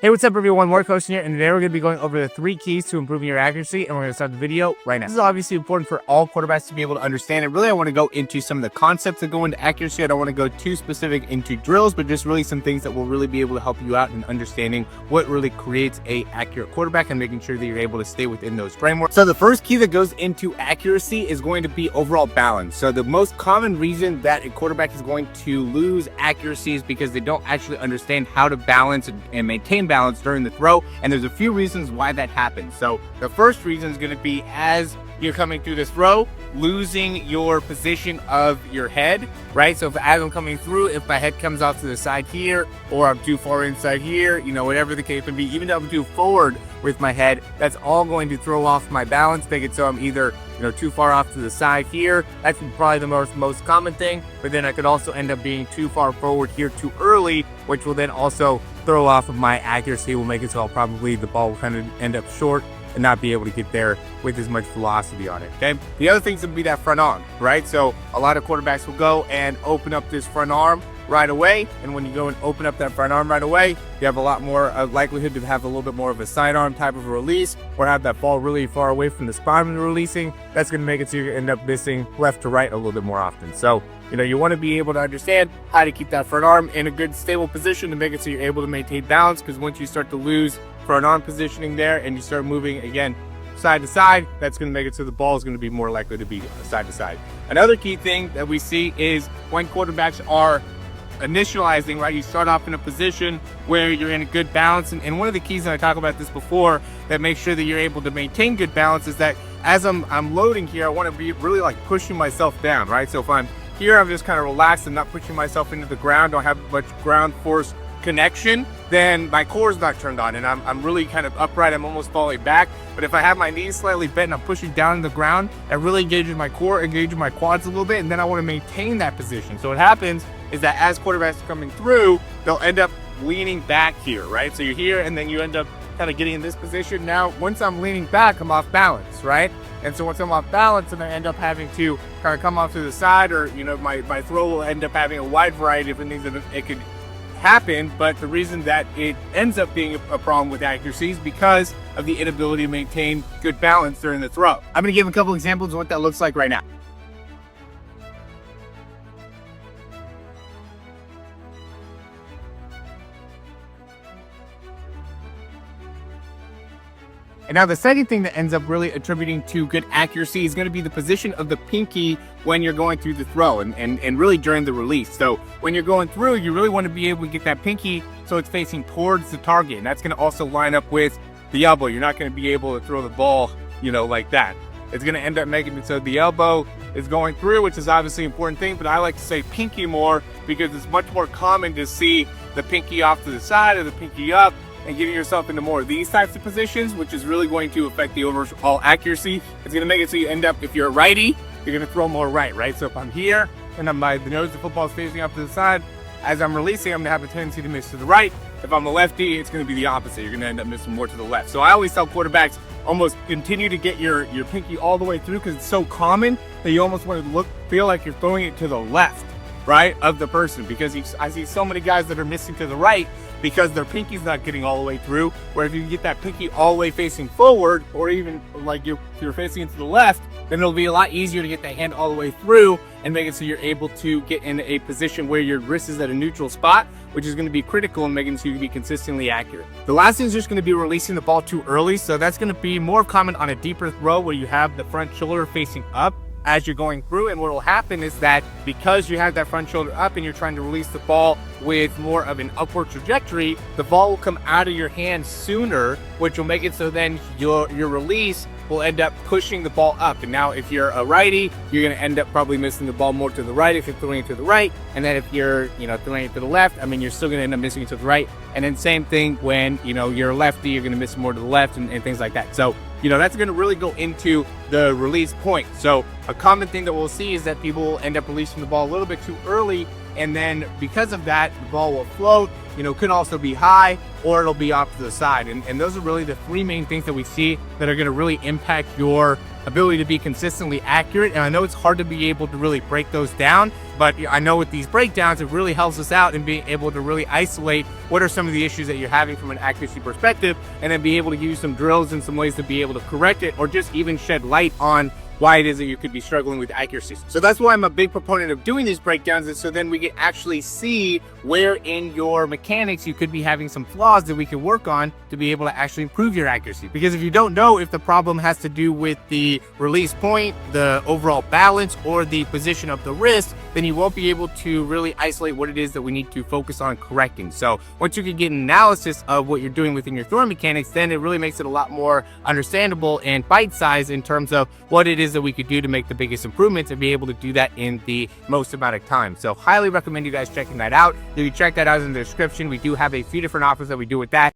Hey, what's up everyone, Mark Hostin here, and today we're going to be going over the 3 keys to improving your accuracy, and we're going to start the video right now. This is obviously important for all quarterbacks to be able to understand, and really I want to go into some of the concepts that go into accuracy. I don't want to go too specific into drills, but just really some things that will really be able to help you out in understanding what really creates a accurate quarterback and making sure that you're able to stay within those frameworks. So the first key that goes into accuracy is going to be overall balance. So the most common reason that a quarterback is going to lose accuracy is because they don't actually understand how to balance and maintain balance during the throw, and there's a few reasons why that happens. So the first reason is going to be as you're coming through this throw, losing your position of your head, right? So as I'm coming through, if my head comes off to the side here, or I'm too far inside here, you know, whatever the case may be, even though I'm too forward with my head, that's all going to throw off my balance, make it so I'm either, you know, too far off to the side here. That's probably the most common thing, but then I could also end up being too far forward here too early, which will then also throw off of my accuracy, will make it so the ball will kind of end up short and not be able to get there with as much velocity on it, okay? The other things would be that front arm, right? So a lot of quarterbacks will go and open up this front arm right away, and when you go and open up that front arm right away, you have a lot more likelihood to have a little bit more of a sidearm type of a release, or have that ball really far away from the spine when you're releasing. That's going to make it so you end up missing left to right a little bit more often. So, you know, you want to be able to understand how to keep that front arm in a good stable position to make it so you're able to maintain balance, because once you start to lose front arm positioning there and you start moving again side to side, that's going to make it so the ball is going to be more likely to be side to side. Another key thing that we see is when quarterbacks are initializing, right, you start off in a position where you're in a good balance, and one of the keys, and I talked about this before, that makes sure that you're able to maintain good balance is that as I'm loading here, I want to be really like pushing myself down, right? So if I'm here, I'm just kind of relaxed and not pushing myself into the ground, don't have much ground force connection, then my core is not turned on and I'm really kind of upright, I'm almost falling back. But if I have my knees slightly bent and I'm pushing down in the ground, that really engages my core, engages my quads a little bit, and then I want to maintain that position. So what happens is that as quarterbacks are coming through, they'll end up leaning back here, right? So you're here and then you end up kind of getting in this position. Now, once I'm leaning back, I'm off balance, right? And so once I'm off balance, and I end up having to kind of come off to the side, or, you know, my throw will end up having a wide variety of things that it could happen. But the reason that it ends up being a problem with accuracy is because of the inability to maintain good balance during the throw. I'm going to give a couple examples of what that looks like right now. And now the second thing that ends up really attributing to good accuracy is going to be the position of the pinky when you're going through the throw and really during the release. So when you're going through, you really want to be able to get that pinky so it's facing towards the target. And that's going to also line up with the elbow. You're not going to be able to throw the ball, you know, like that. It's going to end up making it so the elbow is going through, which is obviously an important thing, but I like to say pinky more because it's much more common to see the pinky off to the side or the pinky up, and getting yourself into more of these types of positions, which is really going to affect the overall accuracy. It's going to make it so you end up, if you're a righty, you're going to throw more right? So if I'm here and the nose of the football is facing up to the side, as I'm releasing, I'm going to have a tendency to miss to the right. If I'm a lefty, it's going to be the opposite. You're going to end up missing more to the left. So I always tell quarterbacks, almost continue to get your pinky all the way through, because it's so common that you almost want to feel like you're throwing it to the left, right, of the person, because I see so many guys that are missing to the right because their pinky's not getting all the way through, where if you get that pinky all the way facing forward, or even like you're facing it to the left, then it'll be a lot easier to get that hand all the way through and make it so you're able to get in a position where your wrist is at a neutral spot, which is going to be critical in making it so you can be consistently accurate. The last thing is just going to be releasing the ball too early. So that's going to be more common on a deeper throw where you have the front shoulder facing up as you're going through, and what will happen is that because you have that front shoulder up and you're trying to release the ball with more of an upward trajectory, the ball will come out of your hand sooner, which will make it so then your release will end up pushing the ball up. And now if you're a righty, you're going to end up probably missing the ball more to the right if you're throwing it to the right. And then if you're, throwing it to the left, I mean, you're still going to end up missing it to the right. And then same thing when, you're a lefty, you're going to miss more to the left and things like that. So, that's going to really go into the release point. So a common thing that we'll see is that people will end up releasing the ball a little bit too early And then because of that, the ball will float, could also be high, or it'll be off to the side. And those are really the three main things that we see that are going to really impact your ability to be consistently accurate. And I know it's hard to be able to really break those down, but I know with these breakdowns, it really helps us out in being able to really isolate what are some of the issues that you're having from an accuracy perspective, and then be able to use some drills and some ways to be able to correct it, or just even shed light on why it is that you could be struggling with accuracy. So that's why I'm a big proponent of doing these breakdowns, is so then we can actually see where in your mechanics you could be having some flaws that we can work on to be able to actually improve your accuracy. Because if you don't know if the problem has to do with the release point, the overall balance, or the position of the wrist, then you won't be able to really isolate what it is that we need to focus on correcting. So once you can get an analysis of what you're doing within your throwing mechanics, then it really makes it a lot more understandable and bite-sized in terms of what it is that we could do to make the biggest improvements and be able to do that in the most amount of time. So highly recommend you guys checking that out. If you check that out in the description, we do have a few different offers that we do with that.